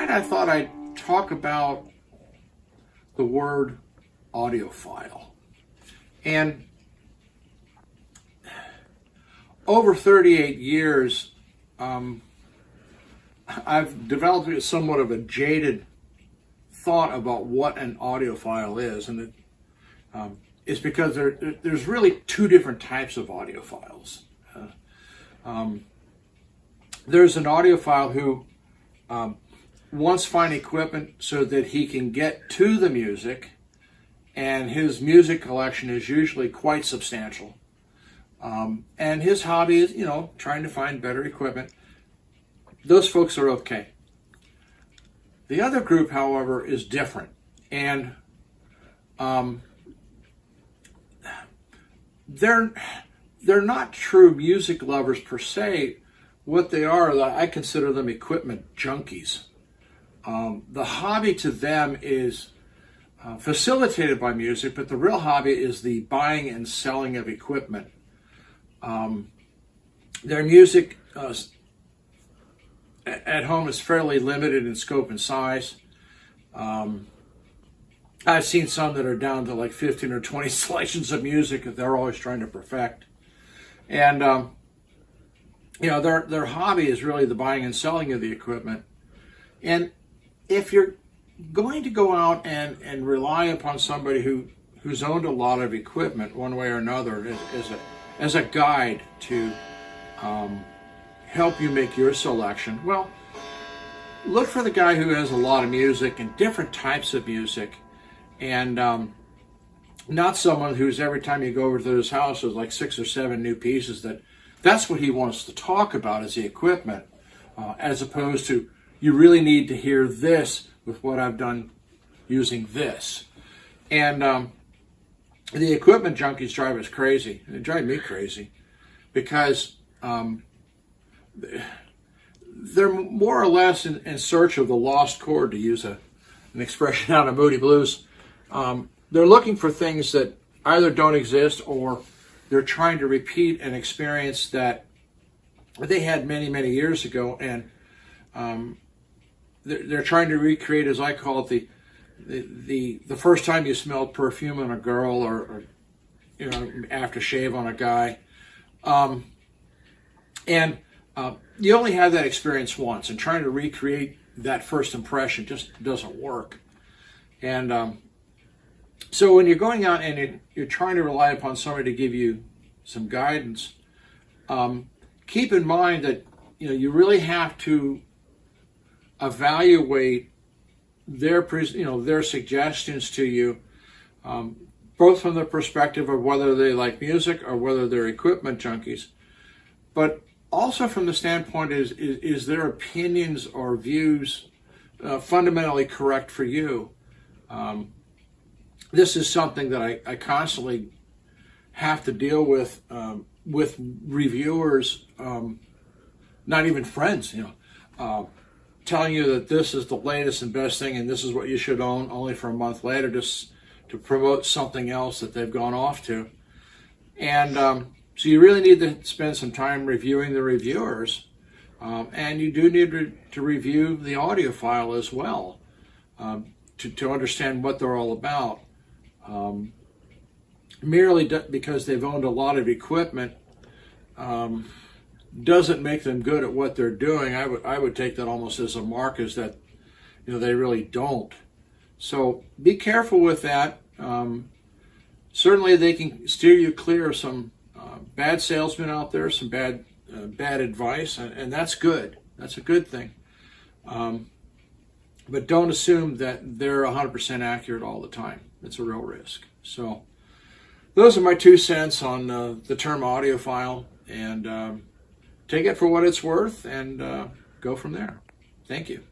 tonight I thought I'd talk about the word audiophile. And over 38 years, I've developed somewhat of a jaded thought about what an audiophile is, and it's because there's really two different types of audiophiles. There's an audiophile who wants fine equipment so that he can get to the music, and his music collection is usually quite substantial. And his hobby is, trying to find better equipment. Those folks are okay. The other group, however, is different. And they're not true music lovers per se. What they are, I consider them equipment junkies. The hobby to them is facilitated by music, but the real hobby is the buying and selling of equipment. Their music at home is fairly limited in scope and size. I've seen some that are down to like 15 or 20 selections of music that they're always trying to perfect. And, their hobby is really the buying and selling of the equipment. And if you're going to go out and rely upon somebody who's owned a lot of equipment one way or another as a guide to help you make your selection, well, look for the guy who has a lot of music and different types of music, and not someone who's every time you go over to his house there's like 6 or 7 new pieces. That's what he wants to talk about is the equipment, as opposed to you really need to hear this with what I've done using this. And the equipment junkies drive us crazy. They drive me crazy because they're more or less in search of the lost chord, to use an expression out of Moody Blues. They're looking for things that either don't exist or they're trying to repeat an experience that they had many, many years ago, and they're trying to recreate, as I call it, the first time you smelled perfume on a girl, or aftershave on a guy, and you only have that experience once, and trying to recreate that first impression just doesn't work. And so when you're going out and you're trying to rely upon somebody to give you some guidance, keep in mind that you really have to evaluate their suggestions to you, both from the perspective of whether they like music or whether they're equipment junkies, but also from the standpoint is their opinions or views fundamentally correct for you. This is something that I constantly have to deal with reviewers, not even friends, telling you that this is the latest and best thing and this is what you should own, only for a month later just to promote something else that they've gone off to. And so you really need to spend some time reviewing the reviewers, and you do need to review the audiophile as well, to understand what they're all about. Merely because they've owned a lot of equipment doesn't make them good at what they're doing. I would take that almost as a mark, is that they really don't. So be careful with that. Certainly they can steer you clear of some bad salesmen out there, some bad advice, and that's good. That's a good thing. But don't assume that they're 100% accurate all the time. It's a real risk. So those are my 2 cents on the term audiophile, and take it for what it's worth and go from there. Thank you.